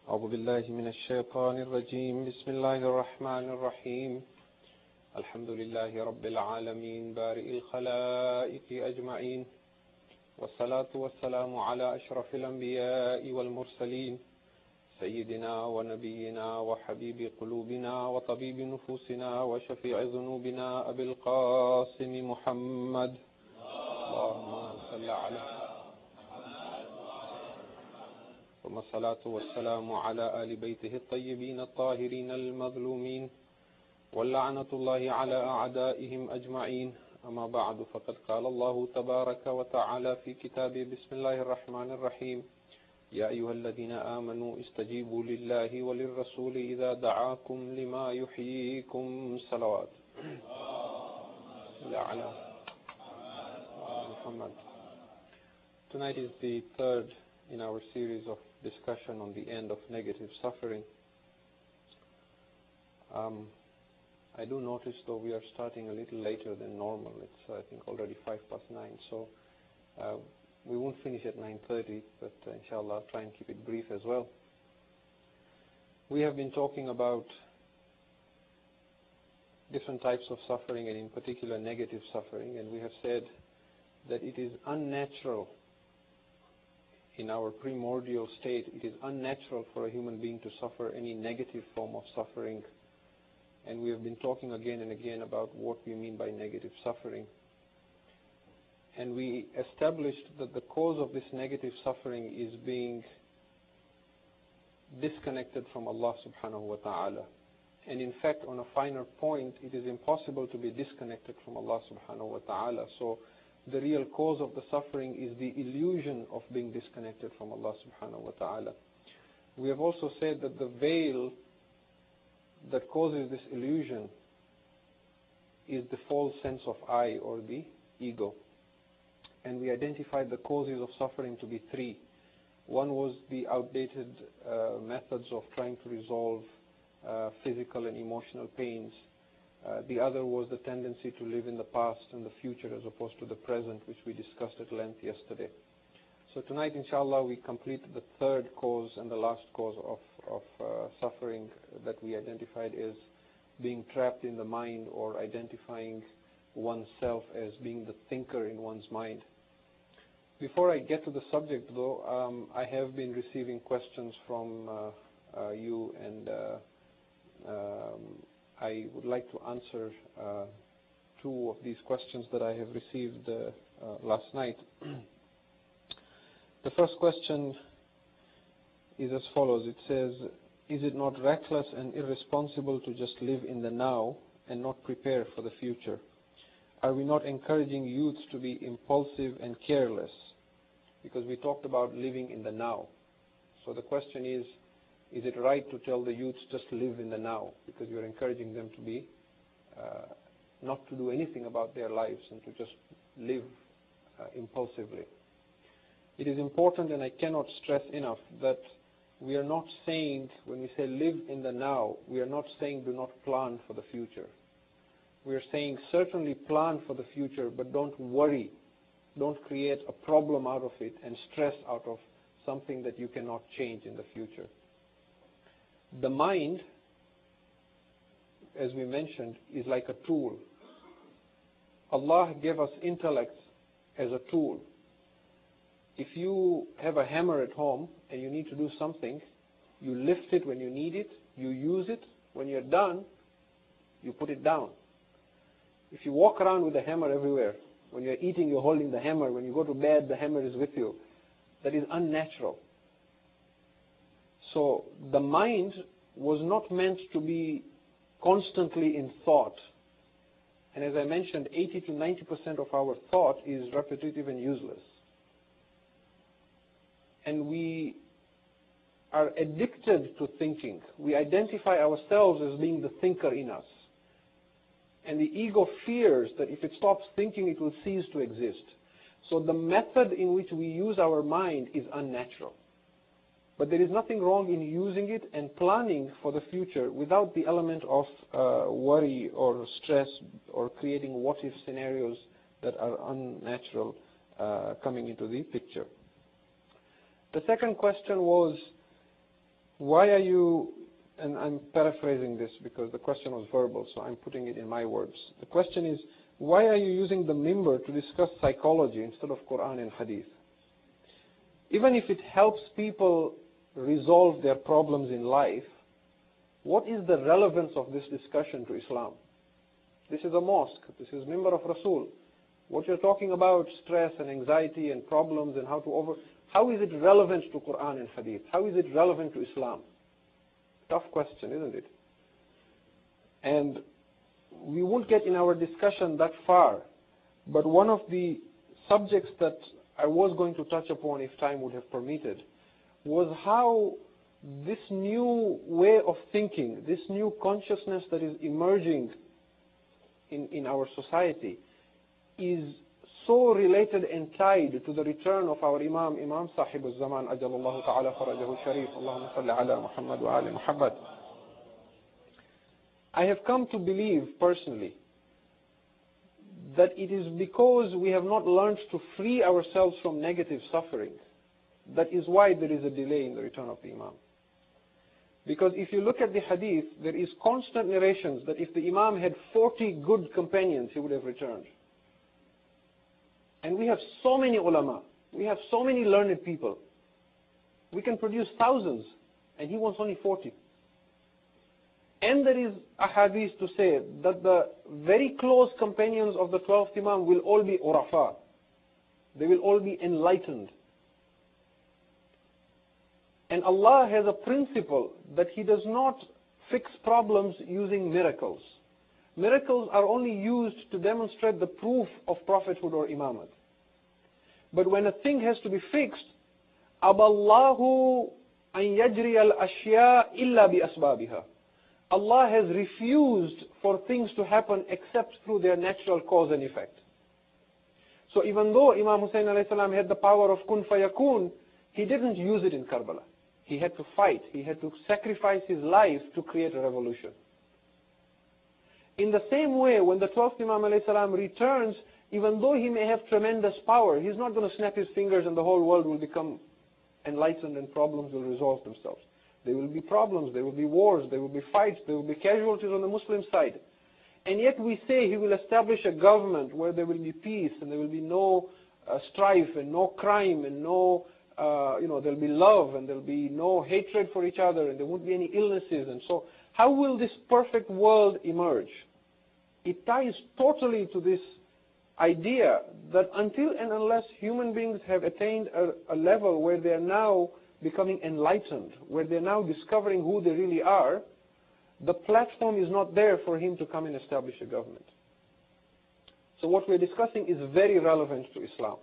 أعوذ بالله من الشيطان الرجيم بسم الله الرحمن الرحيم الحمد لله رب العالمين بارئ الخلائق أجمعين والصلاة والسلام على أشرف الأنبياء والمرسلين سيدنا ونبينا وحبيب قلوبنا وطبيب نفوسنا وشفيع ذنوبنا أبي القاسم محمد اللهم صل على ثم الصلاة والسلام على آل بيته الطيبين الطاهرين المظلومين واللعنة الله على أعدائهم أجمعين أما بعد فقد قال الله تبارك وتعالى في كتابه بسم الله الرحمن الرحيم يا أيها الذين آمنوا استجيبوا لله وللرسول إذا دعاكم لما يحييكم صلوات على محمد. Tonight is the third in our series of discussion on the end of negative suffering. I do notice though we are starting a little later than normal. It's I think already 9:05, so we won't finish at 9:30, but inshallah I'll try and keep it brief as well. We have been talking about different types of suffering, and in particular negative suffering, and we have said that it is unnatural in our primordial state. It is unnatural for a human being to suffer any negative form of suffering, and we have been talking again and again about what we mean by negative suffering. And we established that the cause of this negative suffering is being disconnected from Allah subhanahu wa ta'ala. And in fact, on a finer point, it is impossible to be disconnected from Allah subhanahu wa ta'ala. So the real cause of the suffering is the illusion of being disconnected from Allah subhanahu wa ta'ala. We have also said that the veil that causes this illusion is the false sense of I, or the ego. And we identified the causes of suffering to be three. One was the outdated methods of trying to resolve physical and emotional pains. The other was the tendency to live in the past and the future as opposed to the present, which we discussed at length yesterday. So tonight, inshallah, we complete the third cause and the last cause of suffering that we identified as being trapped in the mind, or identifying oneself as being the thinker in one's mind. Before I get to the subject, though, I have been receiving questions from you, and I would like to answer two of these questions that I have received last night. The first question is as follows. It says, is it not reckless and irresponsible to just live in the now and not prepare for the future? Are we not encouraging youths to be impulsive and careless? Because we talked about living in the now. So the question is it right to tell the youths just live in the now? Because you're encouraging them to be, not to do anything about their lives and to just live impulsively. It is important, and I cannot stress enough, that we are not saying, when we say live in the now, we are not saying do not plan for the future. We are saying certainly plan for the future, but don't worry. Don't create a problem out of it and stress out of something that you cannot change in the future. The mind, as we mentioned, is like a tool. Allah gave us intellect as a tool. If you have a hammer at home and you need to do something, you lift it when you need it, you use it. When you're done, you put it down. If you walk around with a hammer everywhere, when you're eating, you're holding the hammer. When you go to bed, the hammer is with you. That is unnatural. So the mind was not meant to be constantly in thought. And as I mentioned, 80 to 90% of our thought is repetitive and useless. And we are addicted to thinking. We identify ourselves as being the thinker in us. And the ego fears that if it stops thinking, it will cease to exist. So the method in which we use our mind is unnatural. But there is nothing wrong in using it and planning for the future without the element of worry or stress or creating what-if scenarios that are unnatural coming into the picture. The second question was, why are you, and I'm paraphrasing this because the question was verbal, so I'm putting it in my words. The question is, why are you using the mimbar to discuss psychology instead of Quran and Hadith? Even if it helps people resolve their problems in life, what is the relevance of this discussion to Islam? This is a mosque. This is mimbar of Rasul. What you're talking about, stress and anxiety and problems and how is it relevant to Quran and Hadith? How is it relevant to Islam? Tough question, isn't it? And we won't get in our discussion that far, but one of the subjects that I was going to touch upon, if time would have permitted, was how this new way of thinking, this new consciousness that is emerging in our society is so related and tied to the return of our Imam Sahib al-Zaman, ajalallahu ta'ala farajahu sharif, Allahumma salli ala Muhammad wa ali Muhammad. I have come to believe personally that it is because we have not learned to free ourselves from negative suffering. That is why there is a delay in the return of the Imam. Because if you look at the hadith, there is constant narrations that if the Imam had 40 good companions, he would have returned. And we have so many ulama, we have so many learned people. We can produce thousands, and he wants only 40. And there is a hadith to say that the very close companions of the 12th Imam will all be urafa. They will all be enlightened. And Allah has a principle that He does not fix problems using miracles. Miracles are only used to demonstrate the proof of prophethood or imamat. But when a thing has to be fixed, aballahu an yajri al-ashya illa bi asbabiha. Allah has refused for things to happen except through their natural cause and effect. So even though Imam Hussain alayhi salam had the power of kun fayakun, he didn't use it in Karbala. He had to fight. He had to sacrifice his life to create a revolution. In the same way, when the 12th Imam alayhi salam returns, even though he may have tremendous power, he's not going to snap his fingers and the whole world will become enlightened and problems will resolve themselves. There will be problems, there will be wars, there will be fights, there will be casualties on the Muslim side. And yet we say he will establish a government where there will be peace and there will be no strife and no crime and no, there will be love and there will be no hatred for each other and there won't be any illnesses. And so how will this perfect world emerge? It ties totally to this idea that until and unless human beings have attained a level where they are now becoming enlightened, where they're now discovering who they really are, the platform is not there for him to come and establish a government. So what we're discussing is very relevant to Islam.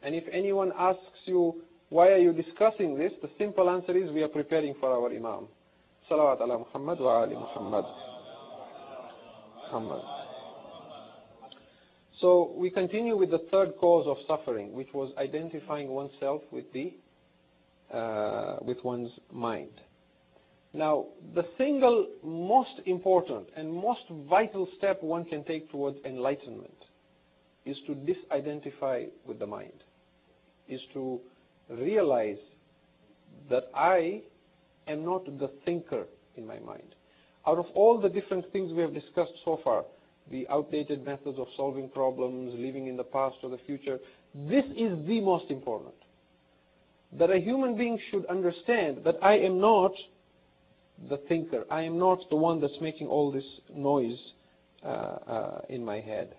And if anyone asks you, why are you discussing this? The simple answer is we are preparing for our Imam. Salawat ala Muhammad wa ali Muhammad. So we continue with the third cause of suffering, which was identifying oneself with one's mind. Now, the single most important and most vital step one can take towards enlightenment is to disidentify with the mind, is to realize that I am not the thinker in my mind. Out of all the different things we have discussed so far, the outdated methods of solving problems, living in the past or the future, this is the most important. That a human being should understand that I am not the thinker. I am not the one that's making all this noise in my head.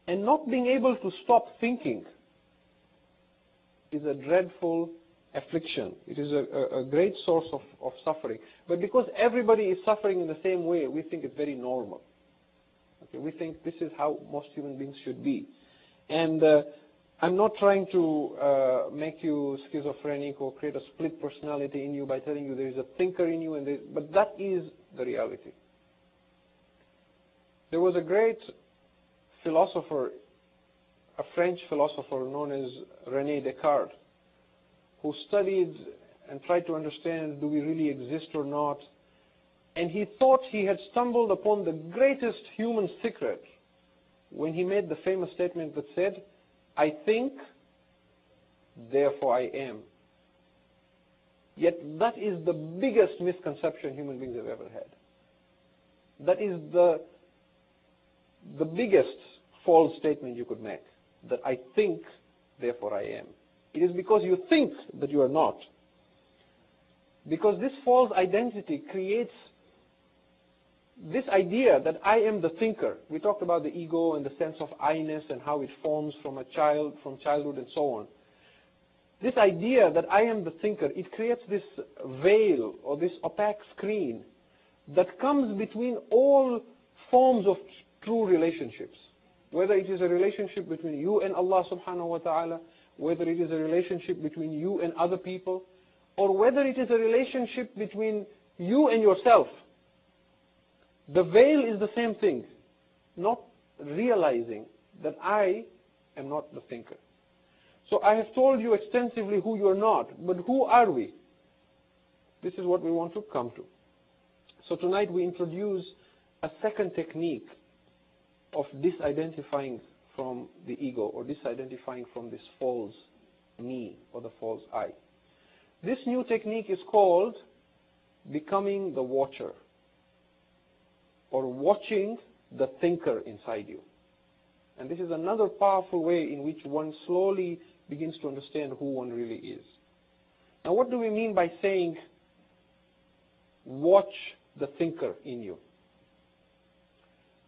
And not being able to stop thinking is a dreadful affliction. It is a great source of suffering. But because everybody is suffering in the same way, we think it's very normal. Okay, we think this is how most human beings should be. And I'm not trying to make you schizophrenic or create a split personality in you by telling you there is a thinker in you, but that is the reality. There was a great philosopher, a French philosopher known as René Descartes, who studied and tried to understand, do we really exist or not? And he thought he had stumbled upon the greatest human secret when he made the famous statement that said, I think, therefore I am. Yet that is the biggest misconception human beings have ever had. That is the biggest false statement you could make, that I think, therefore I am. It is because you think that you are not. Because this false identity creates this idea that I am the thinker. We talked about the ego and the sense of I-ness and how it forms from childhood and so on. This idea that I am the thinker, it creates this veil or this opaque screen that comes between all forms of true relationships. Whether it is a relationship between you and Allah subhanahu wa ta'ala, whether it is a relationship between you and other people, or whether it is a relationship between you and yourself. The veil is the same thing, not realizing that I am not the thinker. So I have told you extensively who you are not, but who are we? This is what we want to come to. So tonight we introduce a second technique of disidentifying from the ego, or disidentifying from this false me or the false I. This new technique is called becoming the watcher, or watching the thinker inside you. And this is another powerful way in which one slowly begins to understand who one really is. Now, what do we mean by saying, watch the thinker in you?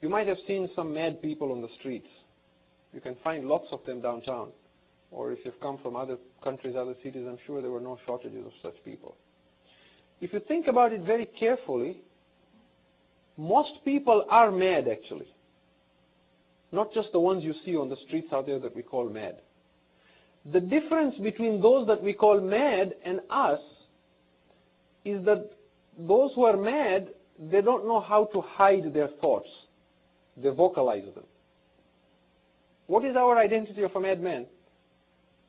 You might have seen some mad people on the streets. You can find lots of them downtown. Or if you've come from other countries, other cities, I'm sure there were no shortages of such people. If you think about it very carefully, most people are mad actually. Not just the ones you see on the streets out there that we call mad. The difference between those that we call mad and us is that those who are mad, they don't know how to hide their thoughts. They vocalize them. What is our identity of a madman?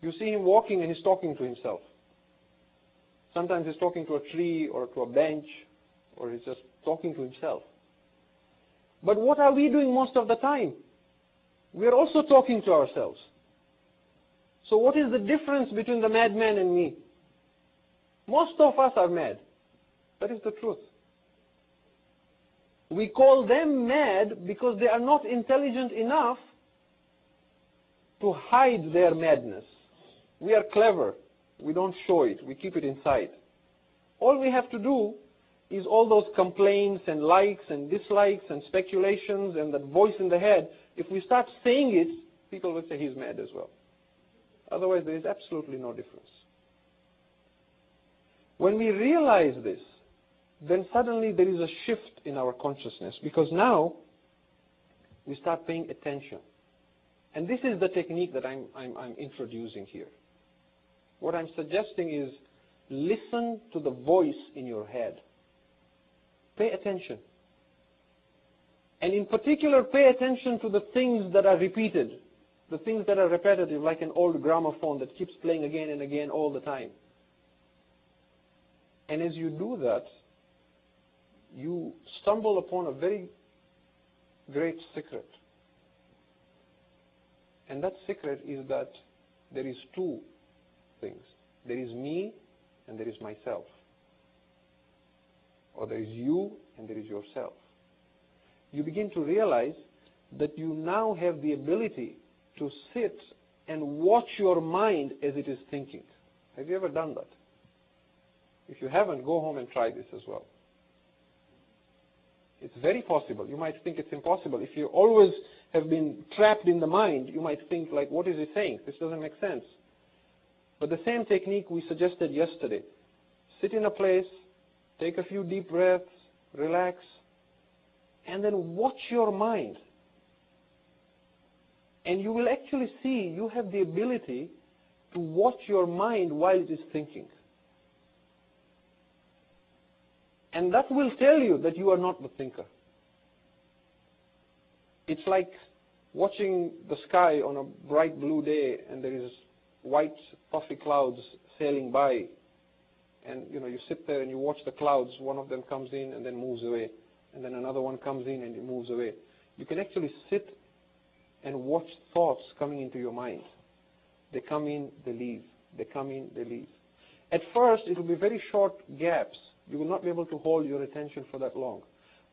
You see him walking and he's talking to himself. Sometimes he's talking to a tree or to a bench, or he's just talking to himself. But what are we doing most of the time? We are also talking to ourselves. So what is the difference between the madman and me? Most of us are mad. That is the truth. We call them mad because they are not intelligent enough to hide their madness. We are clever. We don't show it. We keep it inside. All we have to do is all those complaints and likes and dislikes and speculations and that voice in the head. If we start saying it, people will say he's mad as well. Otherwise, there is absolutely no difference. When we realize this, then suddenly there is a shift in our consciousness, because now we start paying attention. And this is the technique that I'm introducing here. What I'm suggesting is listen to the voice in your head. Pay attention. And in particular, pay attention to the things that are repeated, the things that are repetitive, like an old gramophone that keeps playing again and again all the time. And as you do that, you stumble upon a very great secret. And that secret is that there is two things. There is me and there is myself. Or there is you and there is yourself. You begin to realize that you now have the ability to sit and watch your mind as it is thinking. Have you ever done that? If you haven't, go home and try this as well. It's very possible. You might think it's impossible. If you always have been trapped in the mind, you might think, like, what is he saying? This doesn't make sense. But the same technique we suggested yesterday. Sit in a place, take a few deep breaths, relax, and then watch your mind. And you will actually see you have the ability to watch your mind while it is thinking. And that will tell you that you are not the thinker. It's like watching the sky on a bright blue day and there is white puffy clouds sailing by. And you sit there and you watch the clouds. One of them comes in and then moves away. And then another one comes in and it moves away. You can actually sit and watch thoughts coming into your mind. They come in, they leave. They come in, they leave. At first, it will be very short gaps. You will not be able to hold your attention for that long.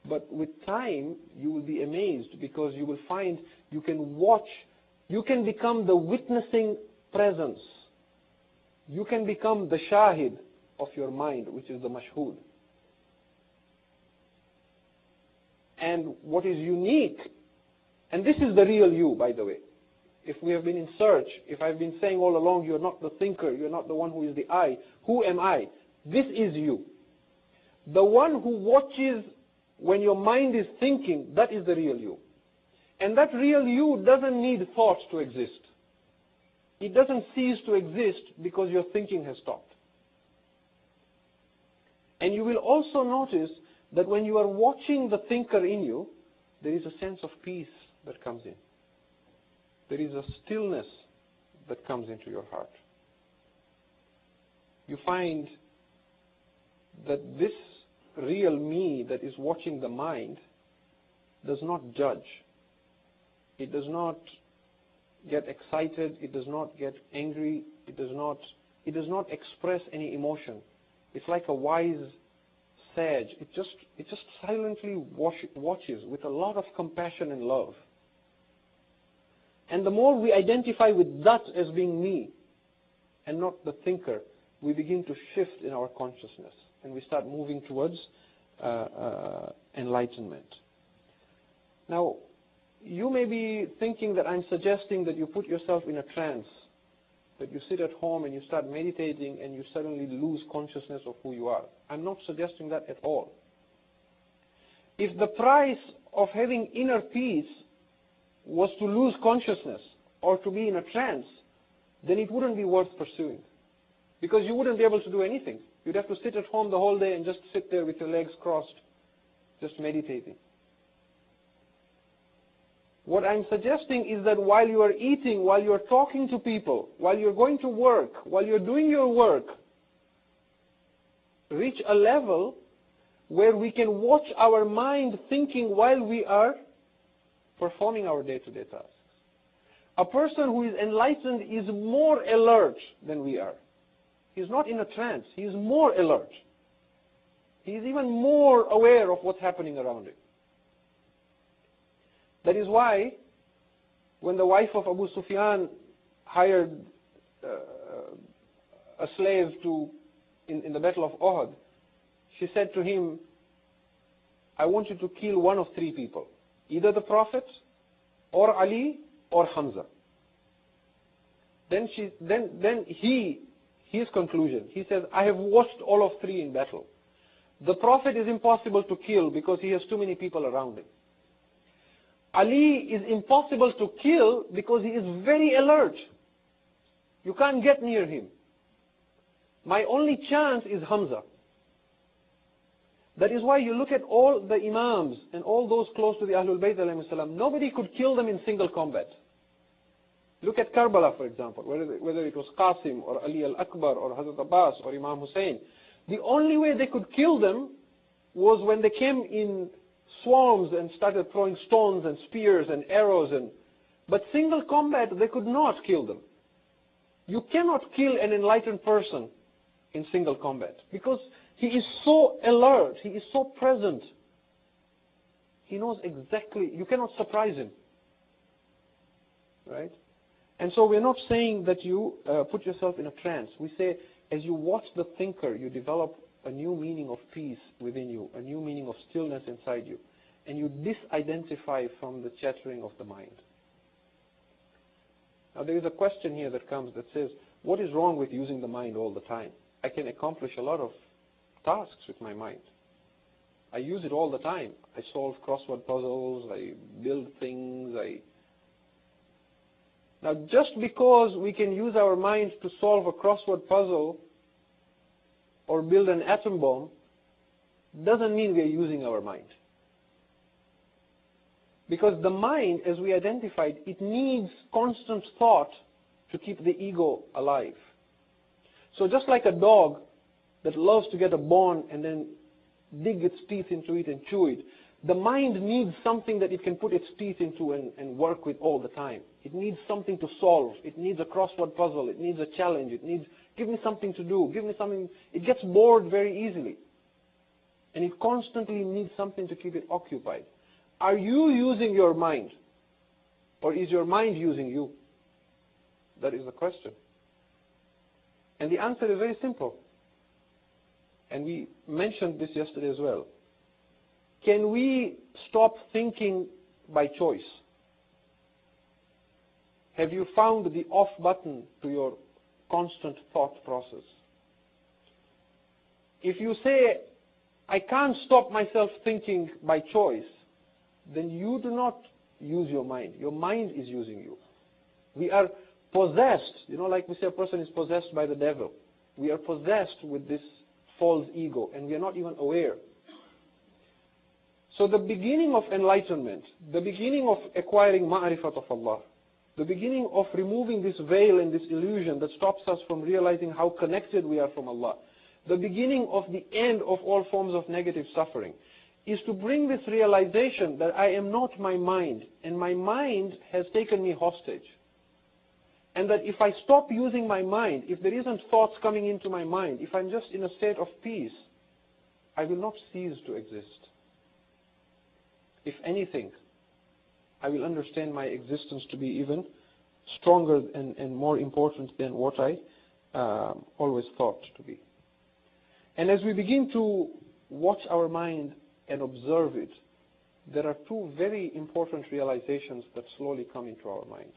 But with time, you will be amazed because you will find you can watch, you can become the witnessing presence. You can become the shahid of your mind, which is the mashhud. And what is unique, and this is the real you, by the way. If we have been in search, if I've been saying all along, you're not the thinker, you're not the one who is the I, who am I? This is you. The one who watches when your mind is thinking, that is the real you. And that real you doesn't need thought to exist. It doesn't cease to exist because your thinking has stopped. And you will also notice that when you are watching the thinker in you, there is a sense of peace that comes in. There is a stillness that comes into your heart. You find that this real me that is watching the mind does not judge. It does not get excited. It does not get angry. It does not express any emotion. It's like a wise sage. It just silently watches with a lot of compassion and love. And the more we identify with that as being me and not the thinker, we begin to shift in our consciousness and we start moving towards enlightenment. Now, you may be thinking that I'm suggesting that you put yourself in a trance, that you sit at home and you start meditating and you suddenly lose consciousness of who you are. I'm not suggesting that at all. If the price of having inner peace was to lose consciousness or to be in a trance, then it wouldn't be worth pursuing. Because you wouldn't be able to do anything. You'd have to sit at home the whole day and just sit there with your legs crossed, just meditating. What I'm suggesting is that while you are eating, while you are talking to people, while you're going to work, while you're doing your work, reach a level where we can watch our mind thinking while we are performing our day-to-day tasks. A person who is enlightened is more alert than we are. He's not in a trance. He is more alert. He is even more aware of what's happening around him. That is why when the wife of Abu Sufyan hired a slave in the battle of Uhud, she said to him, I want you to kill one of three people, either the Prophet or Ali or Hamza. Then his conclusion, he says, I have watched all of three in battle. The Prophet is impossible to kill because he has too many people around him. Ali is impossible to kill because he is very alert. You can't get near him. My only chance is Hamza. That is why you look at all the Imams and all those close to the Ahlul Bayt alayhi salam, nobody could kill them in single combat. Look at Karbala, for example, whether it was Qasim or Ali al-Akbar or Hazrat Abbas or Imam Hussain. The only way they could kill them was when they came in swarms and started throwing stones and spears and arrows. But single combat, they could not kill them. You cannot kill an enlightened person in single combat because he is so alert, he is so present. He knows exactly, you cannot surprise him. Right? And so we're not saying that you put yourself in a trance. We say as you watch the thinker, you develop a new meaning of peace within you, a new meaning of stillness inside you, and you disidentify from the chattering of the mind. Now there is a question here that comes that says, what is wrong with using the mind all the time? I can accomplish a lot of tasks with my mind. I use it all the time. I solve crossword puzzles, I build things, Now just because we can use our mind to solve a crossword puzzle or build an atom bomb doesn't mean we are using our mind. Because the mind, as we identified, it needs constant thought to keep the ego alive. So just like a dog that loves to get a bone and then dig its teeth into it and chew it, the mind needs something that it can put its teeth into and work with all the time. It needs something to solve. It needs a crossword puzzle. It needs a challenge. It needs Give me something to do. Give me something. It gets bored very easily. And it constantly needs something to keep it occupied. Are you using your mind? Or is your mind using you? That is the question. And the answer is very simple. And we mentioned this yesterday as well. Can we stop thinking by choice? Have you found the off button to your constant thought process? If you say, I can't stop myself thinking by choice, then you do not use your mind. Your mind is using you. We are possessed. Like we say a person is possessed by the devil. We are possessed with this false ego, and we are not even aware. So the beginning of enlightenment, the beginning of acquiring ma'rifat of Allah, the beginning of removing this veil and this illusion that stops us from realizing how connected we are from Allah, the beginning of the end of all forms of negative suffering, is to bring this realization that I am not my mind, and my mind has taken me hostage. And that if I stop using my mind, if there isn't thoughts coming into my mind, if I'm just in a state of peace, I will not cease to exist. If anything, I will understand my existence to be even stronger and more important than what I always thought to be. And as we begin to watch our mind and observe it, there are two very important realizations that slowly come into our mind.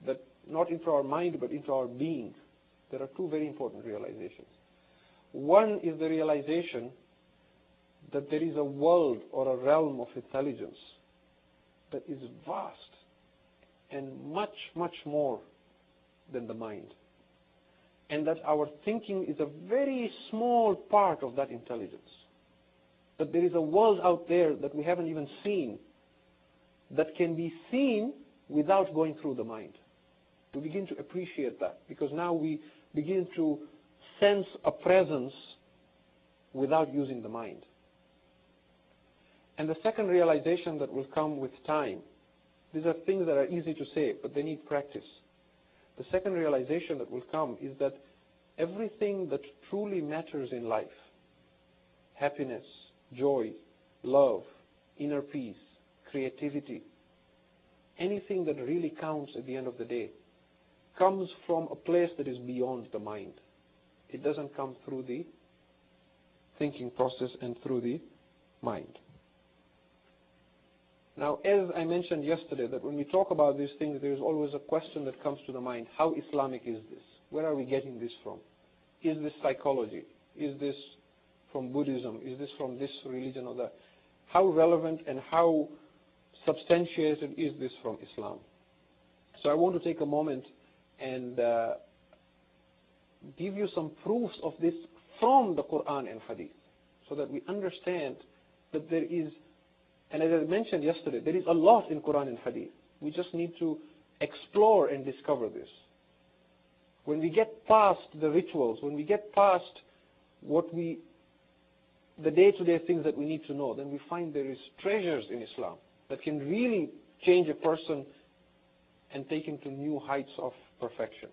That not into our mind, but into our being. There are two very important realizations. One is the realization that there is a world or a realm of intelligence that is vast and much, much more than the mind. And that our thinking is a very small part of that intelligence. That there is a world out there that we haven't even seen, that can be seen without going through the mind. We begin to appreciate that, because now we begin to sense a presence without using the mind. And the second realization that will come with time, these are things that are easy to say, but they need practice. The second realization that will come is that everything that truly matters in life, happiness, joy, love, inner peace, creativity, anything that really counts at the end of the day, comes from a place that is beyond the mind. It doesn't come through the thinking process and through the mind. Now, as I mentioned yesterday, that when we talk about these things, there is always a question that comes to the mind. How Islamic is this? Where are we getting this from? Is this psychology? Is this from Buddhism? Is this from this religion or that? How relevant and how substantiated is this from Islam? So I want to take a moment and give you some proofs of this from the Quran and Hadith, so that we understand that there is, and as I mentioned yesterday, there is a lot in Quran and Hadith. We just need to explore and discover this. When we get past the rituals, when we get past the day-to-day things that we need to know, then we find there is treasures in Islam that can really change a person and take him to new heights of perfection.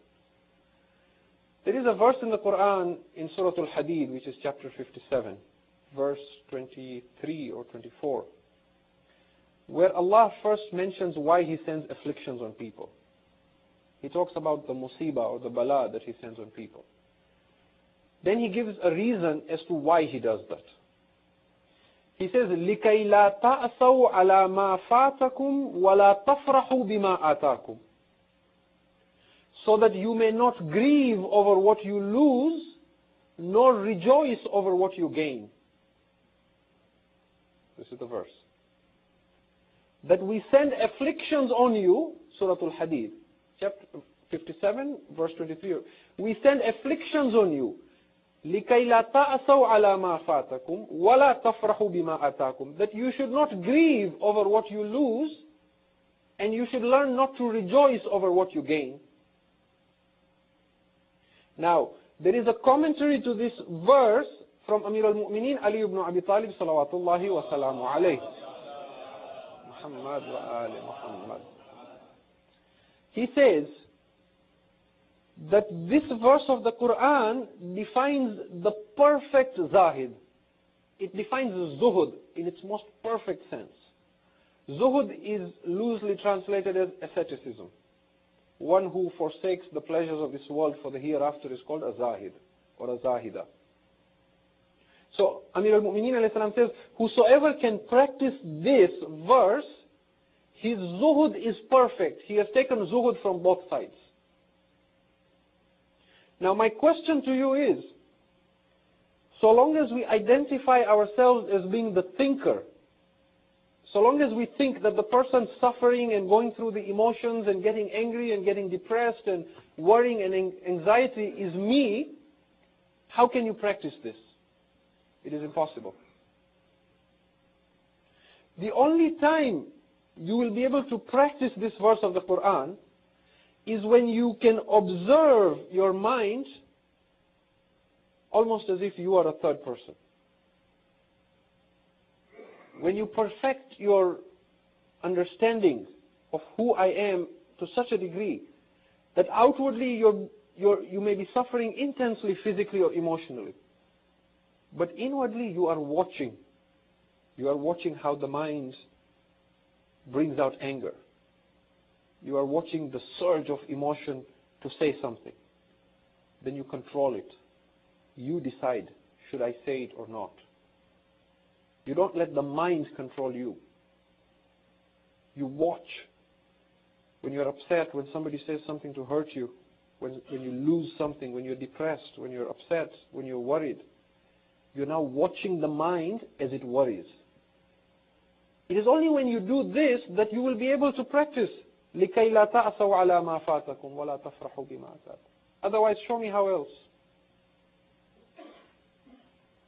There is a verse in the Quran in Surah Al-Hadid, which is chapter 57, verse 23 or 24, where Allah first mentions why He sends afflictions on people. He talks about the musibah or the bala that He sends on people. Then He gives a reason as to why He does that. He says, لِكَيْ لَا تَأْسَوْا عَلَى مَا فَاتَكُمْ وَلَا تَفْرَحُوا بِمَا آتَاكُمْ, so that you may not grieve over what you lose, nor rejoice over what you gain. This is the verse. That we send afflictions on you, Surah Al-Hadid, chapter 57, verse 23. We send afflictions on you, لِكَيْ لَا تَأْسَوْا عَلَى مَا فَاتَكُمْ وَلَا تَفْرَحُوا بِمَا آتَاكُمْ, that you should not grieve over what you lose, and you should learn not to rejoice over what you gain. Now, there is a commentary to this verse from Amir al-Mu'mineen Ali ibn Abi Talib salawatullahi wa salamu alayhi. Muhammad wa ali Muhammad. He says, that this verse of the Quran defines the perfect zahid. It defines zuhud in its most perfect sense. Zuhud is loosely translated as asceticism. One who forsakes the pleasures of this world for the hereafter is called a zahid or a zahida. So Amir al-Mu'mineen alayhi salam says, whosoever can practice this verse, his zuhud is perfect. He has taken zuhud from both sides. Now my question to you is, so long as we identify ourselves as being the thinker, so long as we think that the person suffering and going through the emotions and getting angry and getting depressed and worrying and anxiety is me, how can you practice this? It is impossible. The only time you will be able to practice this verse of the Quran is when you can observe your mind almost as if you are a third person. When you perfect your understanding of who I am to such a degree that outwardly you may be suffering intensely physically or emotionally, but inwardly you are watching. You are watching how the mind brings out anger. You are watching the surge of emotion to say something. Then you control it. You decide, should I say it or not? You don't let the mind control you. You watch. When you're upset, when somebody says something to hurt you, when you lose something, when you're depressed, when you're upset, when you're worried, you're now watching the mind as it worries. It is only when you do this that you will be able to practice. لِكَيْ لَا تَأْسَوْا عَلَى مَا فَاتَكُمْ وَلَا تَفْرَحُوا بِمَا أَتَاكُمْ. Otherwise, show me how else.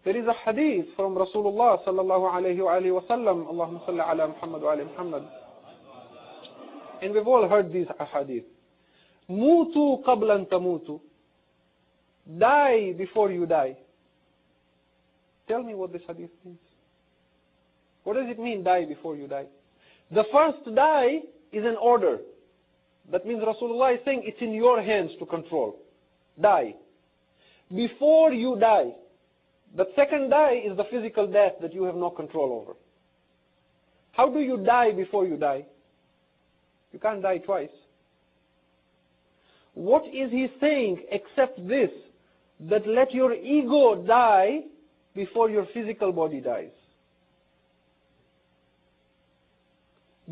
There is a hadith from Rasulullah sallallahu alayhi wa alihi wa sallam, Allahumma salli ala Muhammad wa ala Muhammad. And we've all heard these hadith. Mutu qablan tamutu. Die before you die. Tell me what this hadith means. What does it mean, die before you die? The first die is an order. That means Rasulullah is saying it's in your hands to control. Die. Before you die. The second die is the physical death that you have no control over. How do you die before you die? You can't die twice. What is he saying except this? That let your ego die before your physical body dies.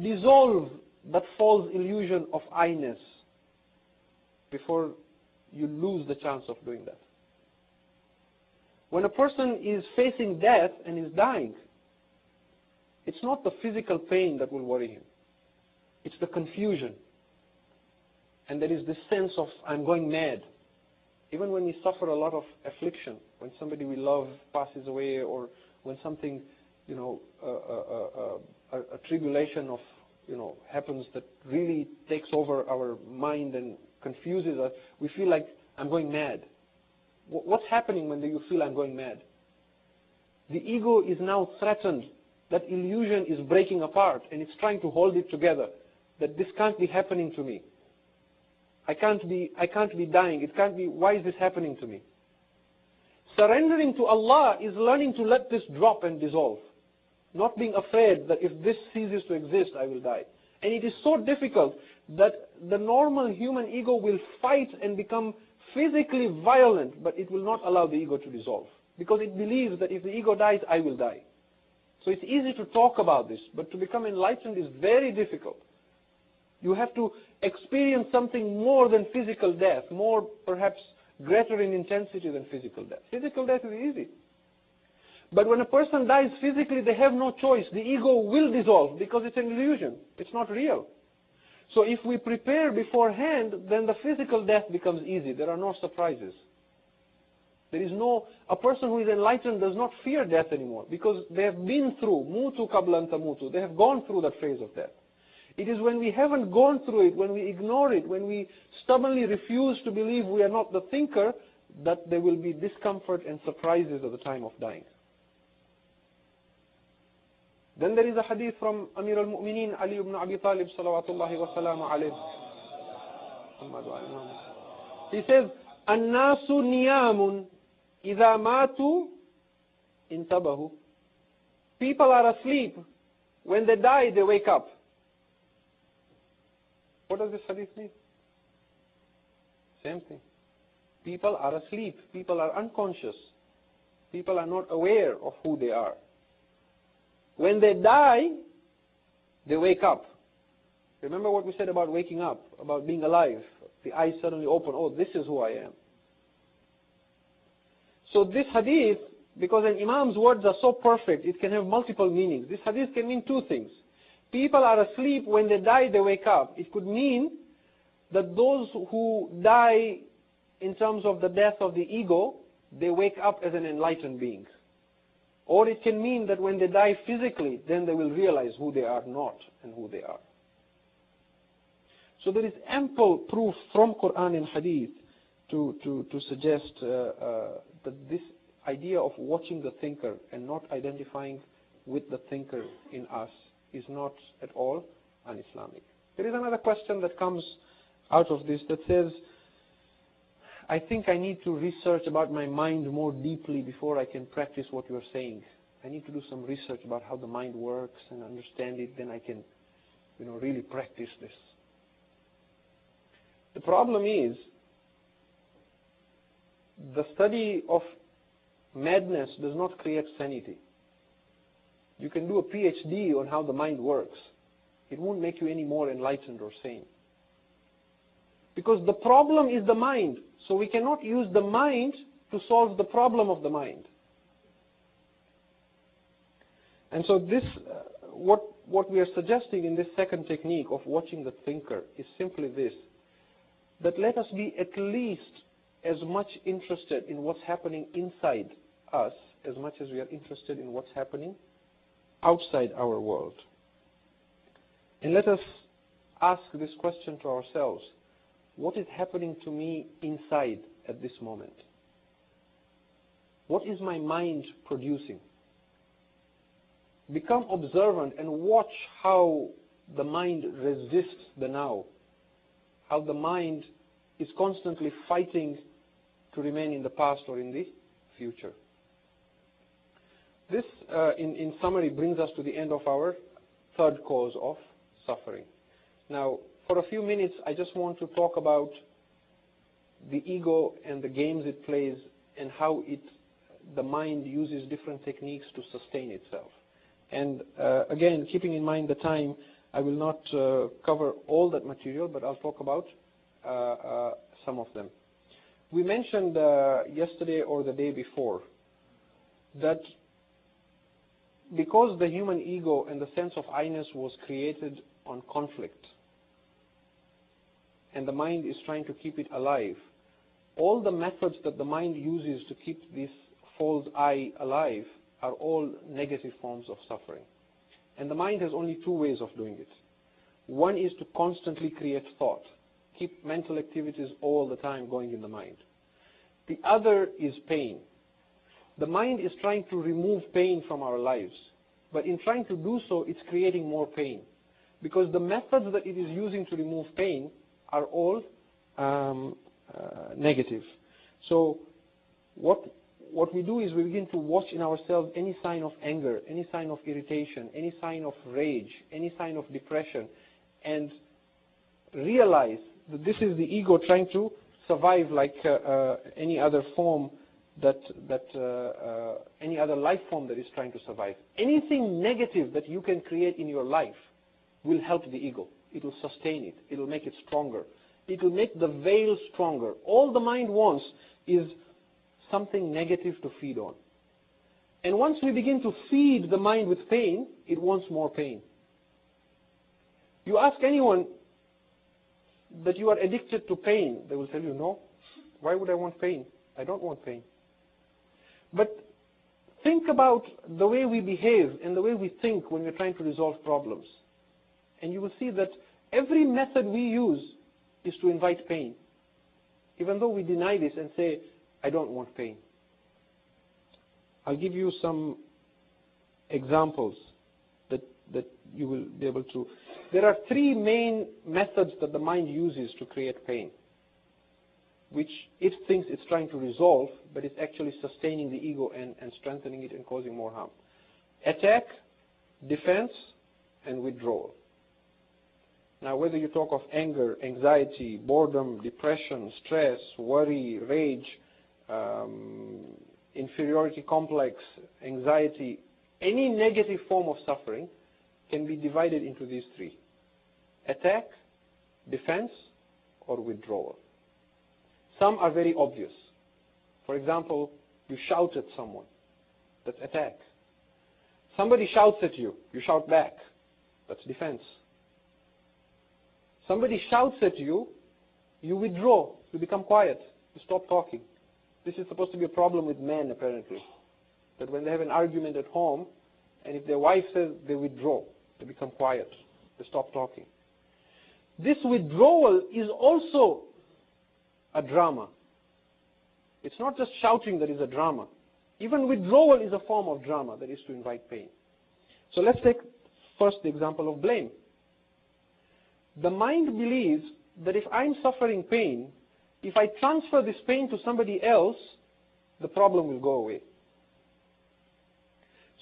Dissolve that false illusion of I-ness before you lose the chance of doing that. When a person is facing death and is dying, it's not the physical pain that will worry him. It's the confusion. And there is this sense of, I'm going mad. Even when we suffer a lot of affliction, when somebody we love passes away, or when something, a tribulation of, happens that really takes over our mind and confuses us, we feel like, I'm going mad. What's happening when you feel I'm going mad? The ego is now threatened. That illusion is breaking apart, and it's trying to hold it together. That this can't be happening to me. I can't be dying. It can't be. Why is this happening to me? Surrendering to Allah is learning to let this drop and dissolve. Not being afraid that if this ceases to exist, I will die. And it is so difficult that the normal human ego will fight and become physically violent, but it will not allow the ego to dissolve. Because it believes that if the ego dies, I will die. So it's easy to talk about this, but to become enlightened is very difficult. You have to experience something more than physical death, more perhaps greater in intensity than physical death. Physical death is easy. But when a person dies physically, they have no choice. The ego will dissolve because it's an illusion. It's not real. So if we prepare beforehand, then the physical death becomes easy. There are no surprises. A person who is enlightened does not fear death anymore because they have been through, mutu qablan tamutu. They have gone through that phase of death. It is when we haven't gone through it, when we ignore it, when we stubbornly refuse to believe we are not the thinker, that there will be discomfort and surprises at the time of dying. Then there is a hadith from Amir al-Mu'mineen Ali ibn Abi Talib salawatullahi wa salamu alayhi. He says, الناس نيام إذا ماتوا انتبهوا. People are asleep. When they die, they wake up. What does this hadith mean? Same thing. People are asleep. People are unconscious. People are not aware of who they are. When they die, they wake up. Remember what we said about waking up, about being alive. The eyes suddenly open. Oh, this is who I am. So this hadith, because an imam's words are so perfect, it can have multiple meanings. This hadith can mean two things. People are asleep. When they die, they wake up. It could mean that those who die in terms of the death of the ego, they wake up as an enlightened being. Or it can mean that when they die physically, then they will realize who they are not and who they are. So there is ample proof from Quran and Hadith to suggest that this idea of watching the thinker and not identifying with the thinker in us is not at all un-Islamic. There is another question that comes out of this that says, I think I need to research about my mind more deeply before I can practice what you are saying. I need to do some research about how the mind works and understand it, then I can, really practice this. The problem is, the study of madness does not create sanity. You can do a PhD on how the mind works. It won't make you any more enlightened or sane. Because the problem is the mind. So we cannot use the mind to solve the problem of the mind. And so this, what we are suggesting in this second technique of watching the thinker is simply this, that let us be at least as much interested in what's happening inside us as much as we are interested in what's happening outside our world. And let us ask this question to ourselves. What is happening to me inside at this moment? What is my mind producing? Become observant and watch how the mind resists the now. How the mind is constantly fighting to remain in the past or in the future. This, in summary, brings us to the end of our third cause of suffering. Now, for a few minutes, I just want to talk about the ego and the games it plays and how the mind uses different techniques to sustain itself. And again, keeping in mind the time, I will not cover all that material, but I'll talk about some of them. We mentioned yesterday or the day before that because the human ego and the sense of I-ness was created on conflict, and the mind is trying to keep it alive, all the methods that the mind uses to keep this false I alive are all negative forms of suffering. And the mind has only two ways of doing it. One is to constantly create thought, keep mental activities all the time going in the mind. The other is pain. The mind is trying to remove pain from our lives, but in trying to do so, it's creating more pain, because the methods that it is using to remove pain are all negative. So what we do is we begin to watch in ourselves any sign of anger, any sign of irritation, any sign of rage, any sign of depression, and realize that this is the ego trying to survive like any other form any other life form that is trying to survive. Anything negative that you can create in your life will help the ego. It will sustain it. It will make it stronger. It will make the veil stronger. All the mind wants is something negative to feed on. And once we begin to feed the mind with pain, it wants more pain. You ask anyone that you are addicted to pain, they will tell you, no. Why would I want pain? I don't want pain. But think about the way we behave and the way we think when we're trying to resolve problems. And you will see that every method we use is to invite pain, even though we deny this and say, I don't want pain. I'll give you some examples that you will be able to. There are three main methods that the mind uses to create pain. which it thinks it's trying to resolve, but it's actually sustaining the ego and strengthening it and causing more harm. Attack, defense, and withdrawal. Now, whether you talk of anger, anxiety, boredom, depression, stress, worry, rage, inferiority complex, anxiety, any negative form of suffering can be divided into these three: attack, defense, or withdrawal. Some are very obvious. For example, you shout at someone. That's attack. Somebody shouts at you. You shout back. That's defense. Somebody shouts at you. You withdraw. You become quiet. You stop talking. This is supposed to be a problem with men, apparently. That when they have an argument at home, and if their wife says, they withdraw. They become quiet. They stop talking. This withdrawal is also a drama. It's not just shouting that is a drama. Even withdrawal is a form of drama that is to invite pain. So let's take first the example of blame. The mind believes that if I'm suffering pain, if I transfer this pain to somebody else, the problem will go away.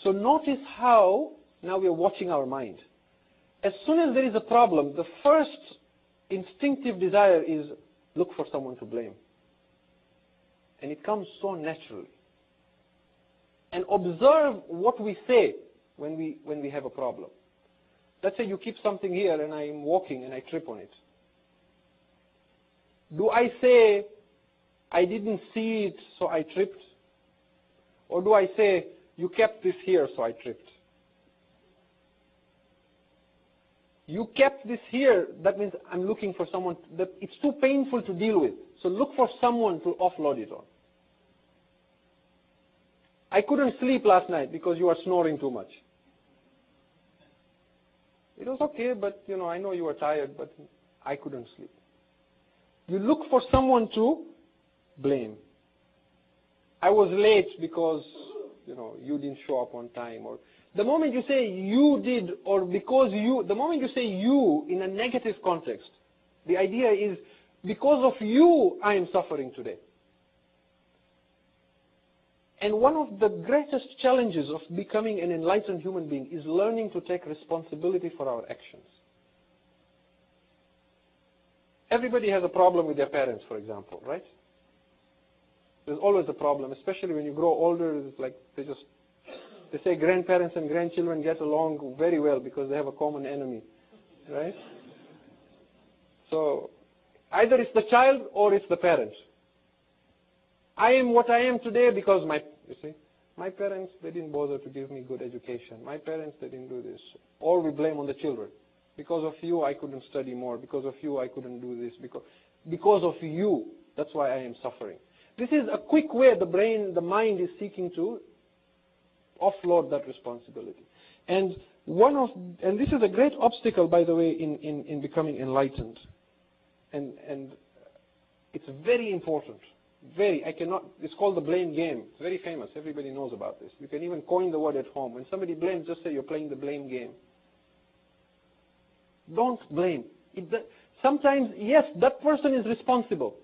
So notice how now we are watching our mind. As soon as there is a problem, the first instinctive desire is look for someone to blame. And it comes so naturally. And observe what we say when we have a problem. Let's say you keep something here and I'm walking and I trip on it. Do I say, I didn't see it, so I tripped? Or do I say, you kept this here, so I tripped? You kept this here, that means I'm looking for someone, that it's too painful to deal with. So look for someone to offload it on. I couldn't sleep last night because you were snoring too much. It was okay, but I know you were tired, but I couldn't sleep. You look for someone to blame. I was late because you didn't show up on time. Or the moment you say you did, or because you, the moment you say you in a negative context, the idea is because of you I am suffering today. And one of the greatest challenges of becoming an enlightened human being is learning to take responsibility for our actions. Everybody has a problem with their parents, for example, right? There's always a problem, especially when you grow older. It's like they say grandparents and grandchildren get along very well because they have a common enemy, right? So either it's the child or it's the parent. I am what I am today because my parents, they didn't bother to give me good education. My parents, they didn't do this. Or we blame on the children. Because of you, I couldn't study more. Because of you, I couldn't do this. Because of you, that's why I am suffering. This is a quick way the mind is seeking to offload that responsibility. And this is a great obstacle, by the way, in becoming enlightened. And it's very important. It's called the blame game. It's very famous. Everybody knows about this. You can even coin the word at home. When somebody blames, just say you're playing the blame game. Don't blame. Sometimes, yes, that person is responsible.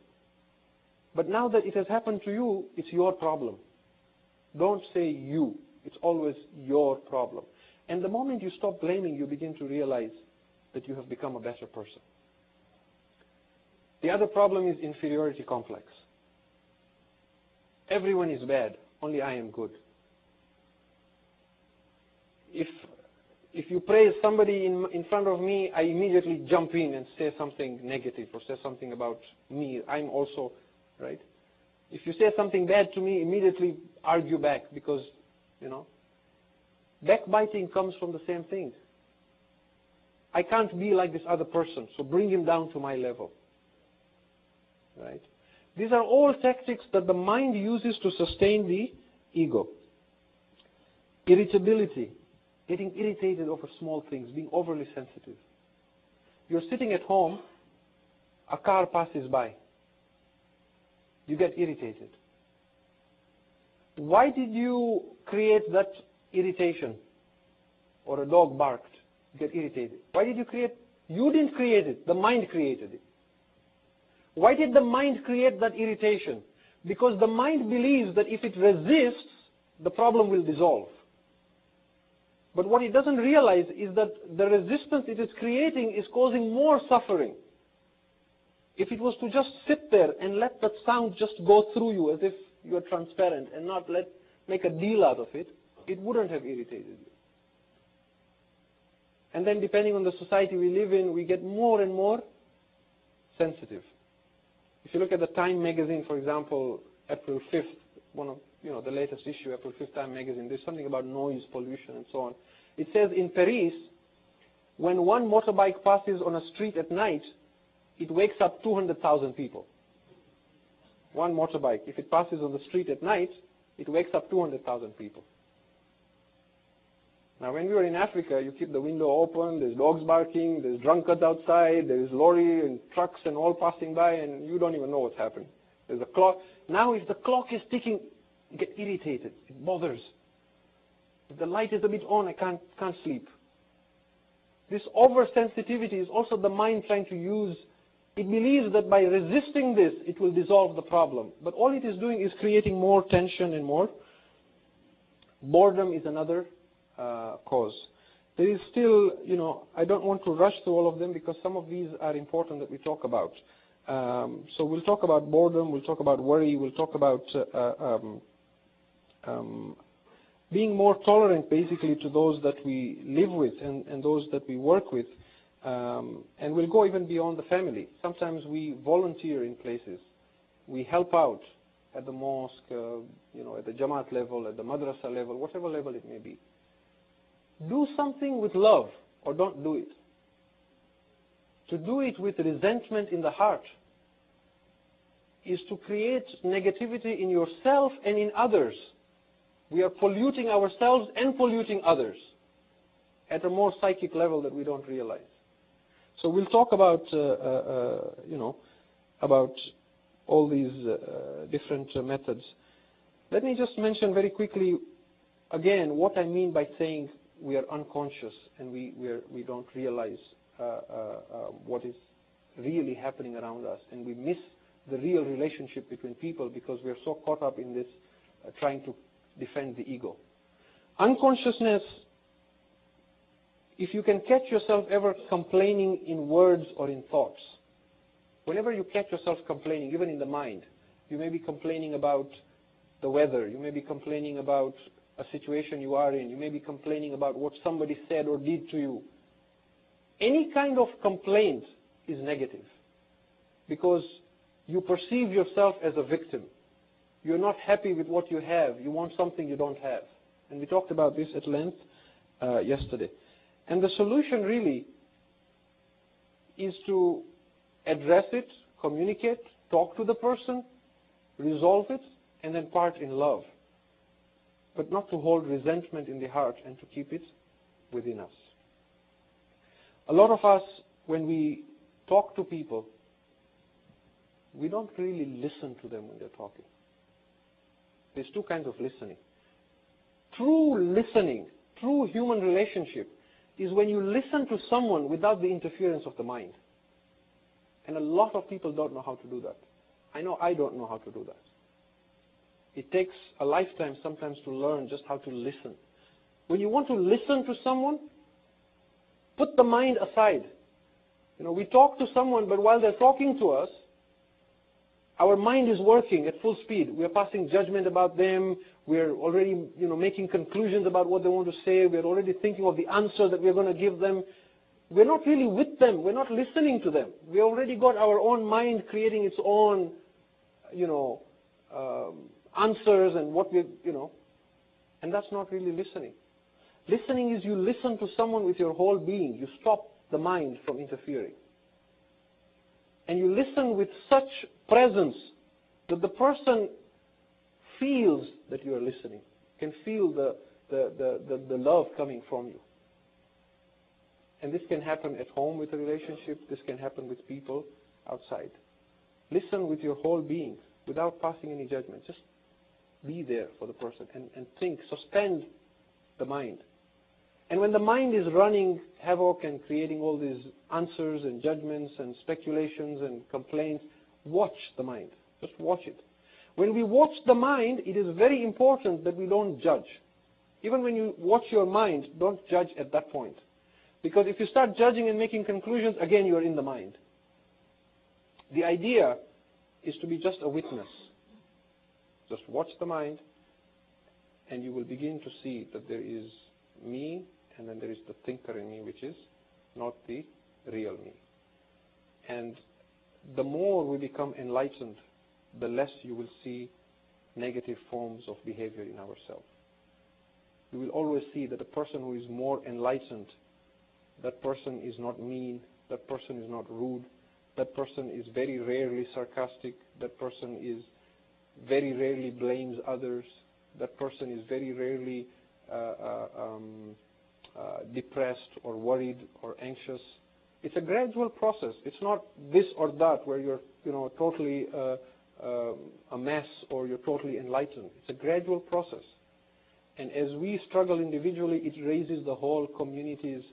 But now that it has happened to you, it's your problem. Don't say you. It's always your problem. And the moment you stop blaming, you begin to realize that you have become a better person. The other problem is inferiority complex. Everyone is bad, only I am good. If you praise somebody in front of me, I immediately jump in and say something negative or say something about me. I'm also, right? If you say something bad to me, immediately argue back because, backbiting comes from the same thing. I can't be like this other person, so bring him down to my level, right? These are all tactics that the mind uses to sustain the ego. Irritability, getting irritated over small things, being overly sensitive. You're sitting at home, a car passes by. You get irritated. Why did you create that irritation? Or a dog barked, you get irritated. Why did you create? You didn't create it, the mind created it. Why did the mind create that irritation? Because the mind believes that if it resists, the problem will dissolve. But what it doesn't realize is that the resistance it is creating is causing more suffering. If it was to just sit there and let that sound just go through you as if you are transparent and not make a deal out of it, it wouldn't have irritated you. And then depending on the society we live in, we get more and more sensitive. If you look at the Time magazine, for example, April 5th, one of the latest issue, April 5th Time magazine, there's something about noise pollution and so on. It says in Paris, when one motorbike passes on a street at night, it wakes up 200,000 people. One motorbike, if it passes on the street at night, it wakes up 200,000 people. Now, when we were in Africa, you keep the window open, there's dogs barking, there's drunkards outside, there's lorry and trucks and all passing by, and you don't even know what's happening. There's a clock. Now, if the clock is ticking, you get irritated. It bothers. If the light is a bit on, I can't sleep. This oversensitivity is also the mind trying to use. It believes that by resisting this, it will dissolve the problem. But all it is doing is creating more tension and more. Boredom is another cause. There is still, I don't want to rush through all of them because some of these are important that we talk about. So we'll talk about boredom, we'll talk about worry, we'll talk about being more tolerant basically to those that we live with and those that we work with. And we'll go even beyond the family. Sometimes we volunteer in places. We help out at the mosque, at the Jamaat level, at the madrasa level, whatever level it may be. Do something with love or don't do it. To do it with resentment in the heart is to create negativity in yourself and in others. We are polluting ourselves and polluting others at a more psychic level that we don't realize. So we'll talk about, about all these different methods. Let me just mention very quickly, again, what I mean by saying we are unconscious and we don't realize what is really happening around us, and we miss the real relationship between people because we are so caught up in this trying to defend the ego. Unconsciousness, if you can catch yourself ever complaining in words or in thoughts, whenever you catch yourself complaining, even in the mind, you may be complaining about the weather, you may be complaining about a situation you are in, you may be complaining about what somebody said or did to you. Any kind of complaint is negative because you perceive yourself as a victim. You're not happy with what you have. You want something you don't have. And we talked about this at length yesterday. And the solution really is to address it, communicate, talk to the person, resolve it, and then part in love. But not to hold resentment in the heart and to keep it within us. A lot of us, when we talk to people, we don't really listen to them when they're talking. There's two kinds of listening. True listening, true human relationship, is when you listen to someone without the interference of the mind. And a lot of people don't know how to do that. I know I don't know how to do that. It takes a lifetime sometimes to learn just how to listen. When you want to listen to someone, put the mind aside. We talk to someone, but while they're talking to us, our mind is working at full speed. We are passing judgment about them. We're already, making conclusions about what they want to say. We're already thinking of the answer that we're going to give them. We're not really with them. We're not listening to them. We already got our own mind creating its own, answers and what we, and that's not really listening. Listening is you listen to someone with your whole being. You stop the mind from interfering. And you listen with such presence that the person feels that you are listening, can feel the love coming from you. And this can happen at home with a relationship. This can happen with people outside. Listen with your whole being without passing any judgment. Just be there for the person and think, suspend the mind. And when the mind is running havoc and creating all these answers and judgments and speculations and complaints, Watch the mind. Just watch it. When we watch the mind, it is very important that we don't judge. Even when you watch your mind, don't judge at that point. Because if you start judging and making conclusions, again you are in the mind. The idea is to be just a witness. Just watch the mind, and you will begin to see that there is me, and then there is the thinker in me, which is not the real me. And the more we become enlightened, the less you will see negative forms of behavior in ourselves. You will always see that a person who is more enlightened, that person is not mean, that person is not rude, that person is very rarely sarcastic, that person is very rarely blames others, that person is very rarely depressed or worried or anxious. It's a gradual process. It's not this or that where you're totally a mess or you're totally enlightened. It's a gradual process. And as we struggle individually, it raises the whole community's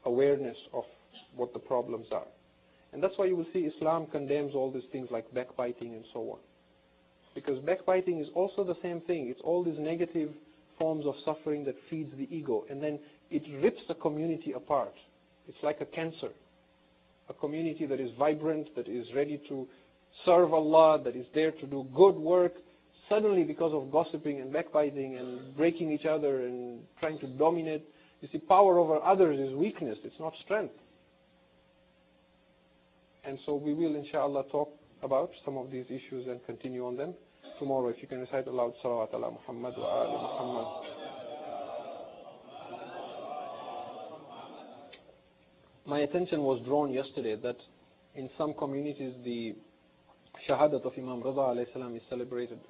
awareness of what the problems are. And that's why you will see Islam condemns all these things like backbiting and so on. Because backbiting is also the same thing. It's all these negative forms of suffering that feeds the ego. And then it rips the community apart. It's like a cancer. A community that is vibrant, that is ready to serve Allah, that is there to do good work, suddenly because of gossiping and backbiting and breaking each other and trying to dominate. You see, power over others is weakness. It's not strength. And so we will, inshallah, talk about some of these issues and continue on them tomorrow. If you can recite aloud, Salawat ala Muhammad wa ali Muhammad. My attention was drawn yesterday that in some communities the Shahadat of Imam Rida alayhi salam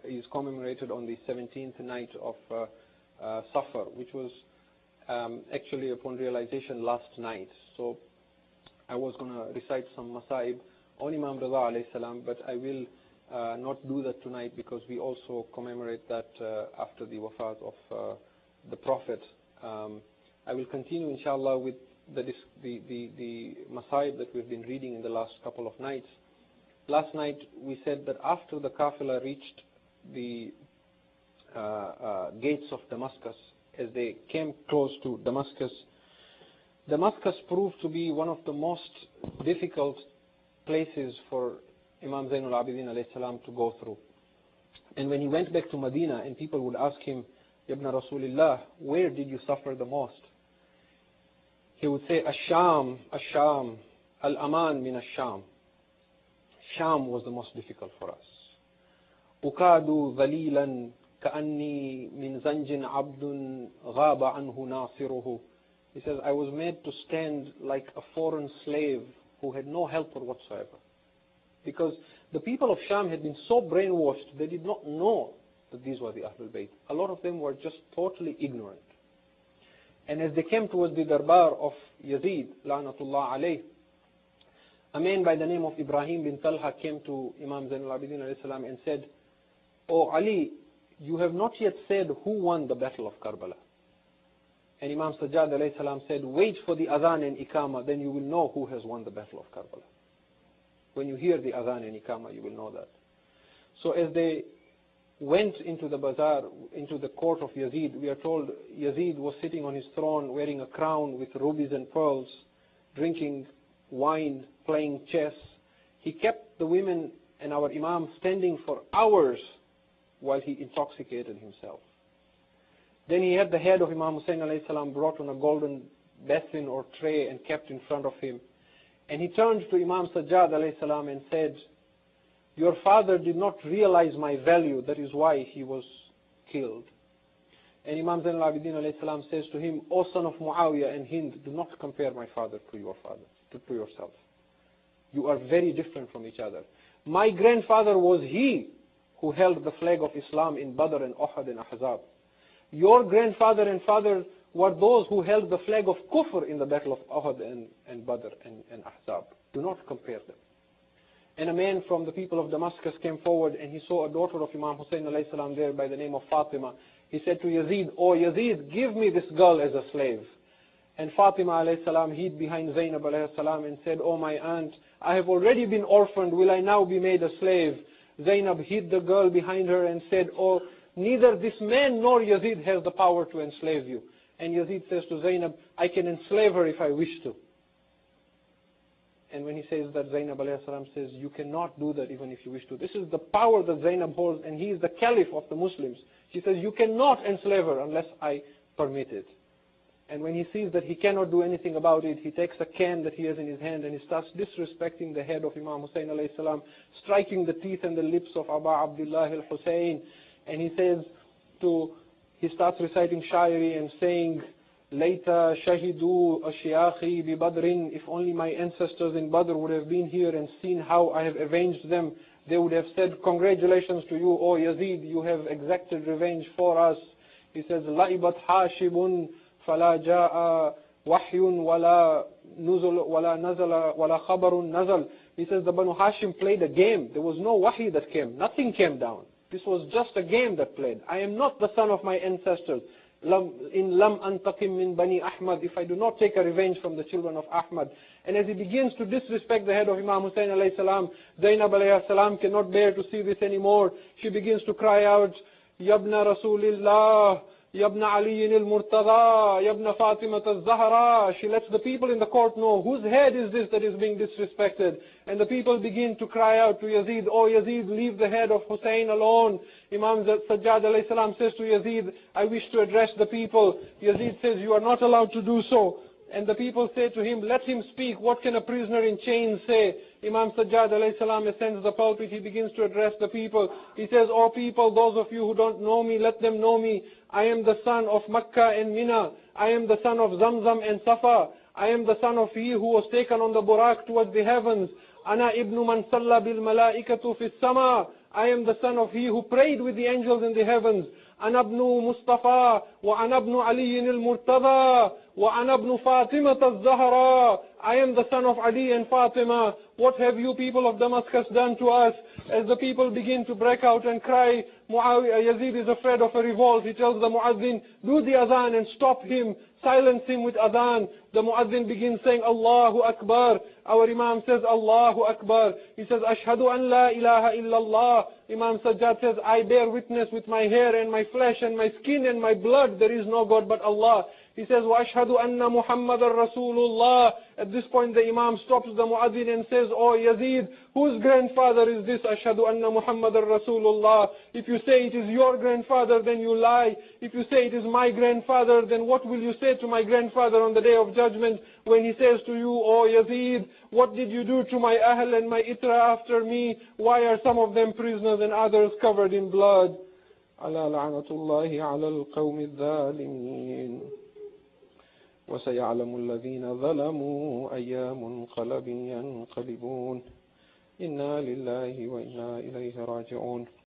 is commemorated on the 17th night of Safar, which was actually upon realization last night. So I was going to recite some masaib on Imam Rida alayhi salam, but I will not do that tonight because we also commemorate that after the wafat of the Prophet. I will continue, inshallah, with the masaib that we've been reading in the last couple of nights. Last night we said that after the Qafila reached the gates of Damascus, as they came close to Damascus, Damascus proved to be one of the most difficult places for Imam Zainul Abidin alayhi salam to go through. And when he went back to Medina and people would ask him, Ibn Rasulillah, where did you suffer the most? He would say, Ash-Sham, Ash-Sham, Al-Aman min Ash-Sham. Sham was the most difficult for us. Ukadu dhalilan ka'anni min zanjin abdun ghaba anhu nasiruhu. He says, I was made to stand like a foreign slave who had no helper whatsoever. Because the people of Sham had been so brainwashed, they did not know that these were the Ahlul Bayt. A lot of them were just totally ignorant. And as they came towards the darbar of Yazid, la'natullah alayh, a man by the name of Ibrahim bin Talha came to Imam Zainul Abidin alayhi salam and said, Oh Ali, you have not yet said who won the battle of Karbala. And Imam Sajjad alayhi salam said, wait for the adhan and ikama, then you will know who has won the battle of Karbala. When you hear the adhan and ikama, you will know that. So as they went into the bazaar, into the court of Yazid, we are told Yazid was sitting on his throne wearing a crown with rubies and pearls, drinking wine, playing chess. He kept the women and our Imam standing for hours while he intoxicated himself. Then he had the head of Imam Hussain alayhi salam brought on a golden basin or tray and kept in front of him. And he turned to Imam Sajjad alayhi salam and said, your father did not realize my value, that is why he was killed. And Imam Zainul Abidin alayhi salam says to him, O son of Muawiyah and Hind, do not compare my father to your father, to yourself. You are very different from each other. My grandfather was he who held the flag of Islam in Badr and Uhud and Ahzab. Your grandfather and father were those who held the flag of Kufr in the battle of Uhud and Badr and Ahzab. Do not compare them. And a man from the people of Damascus came forward and he saw a daughter of Imam Hussain alayhi salam there by the name of Fatima. He said to Yazid, Oh Yazid, give me this girl as a slave. And Fatima alayhi salam hid behind Zainab alayhi salam and said, "Oh my aunt, I have already been orphaned, will I now be made a slave?" Zainab hid the girl behind her and said, "Oh, neither this man nor Yazid has the power to enslave you." And Yazid says to Zainab, "I can enslave her if I wish to." And when he says that, Zainab alayhi salam says, "You cannot do that even if you wish to." This is the power that Zainab holds, and he is the caliph of the Muslims. She says, "You cannot enslave her unless I permit it." And when he sees that he cannot do anything about it, he takes a can that he has in his hand and he starts disrespecting the head of Imam Hussain alayhi salam, striking the teeth and the lips of Aba Abdullah al-Hussein. And he says he starts reciting Shairi and saying, "Layta shahidu ashiyakhi bi Badrin." If only my ancestors in Badr would have been here and seen how I have avenged them, they would have said, "Congratulations to you, O Yazid, you have exacted revenge for us." He says, "La'ibat hashibun فلا جاء وحي ولا نزل ولا نزل ولا خبر نزل." He says the Banu Hashim played a game. There was no wahi that came. Nothing came down. This was just a game that played. I am not the son of my ancestors. In lam antaqim min bani Ahmad. If I do not take a revenge from the children of Ahmad. And as he begins to disrespect the head of Imam Hussain alayhi salam, Zainab alayhi salam cannot bear to see this anymore. She begins to cry out, "Yabna Rasulillah, Yabna Ali al-Murtada, Yabna Fatima al-Zahra." She lets the people in the court know, whose head is this that is being disrespected? And the people begin to cry out to Yazid, "Oh Yazid, leave the head of Hussein alone." Imam Sajjad alayhi salam says to Yazid, "I wish to address the people." Yazid says, "You are not allowed to do so." And the people say to him, "Let him speak. What can a prisoner in chains say?" Imam Sajjad alayhi salam ascends the pulpit. He begins to address the people. He says, "O people, those of you who don't know me, let them know me. I am the son of Makkah and Mina. I am the son of Zamzam and Safa. I am the son of he who was taken on the Burak towards the heavens. Ana ibnu man salla bil malaikatu fis sama. I am the son of he who prayed with the angels in the heavens. Ana ibnu Mustafa wa ana ibnu Ali al-Murtada wa ana ibnu Fatima al-Zahra." I am the son of Ali and Fatima. What have you people of Damascus done to us? As the people begin to break out and cry, Yazid is afraid of a revolt. He tells the Muazzin, "Do the adhan and stop him. Silence him with adhan." The Muazzin begins saying, "Allahu Akbar." Our Imam says, "Allahu Akbar." He says, "Ashhadu an la ilaha illallah." Imam Sajjad says, "I bear witness with my hair and my flesh and my skin and my blood, there is no God but Allah." He says, "Wa-ashhadu anna Muhammadan Rasulullah." At this point the Imam stops the Muazzin and says, "Oh Yazid, whose grandfather is this? Ashhadu anna Muhammadan Rasulullah." If you say it is your grandfather, then you lie. If you say it is my grandfather, then what will you say to my grandfather on the Day of Judgment when he says to you, "Oh Yazid, what did you do to my Ahl and my Itra after me? Why are some of them prisoners and others covered in blood?" Ala la'natullahi ala al-qawmi al-zalimin. وسيعلم الذين ظلموا أي منقلب ينقلبون إنا لله وإنا إليه راجعون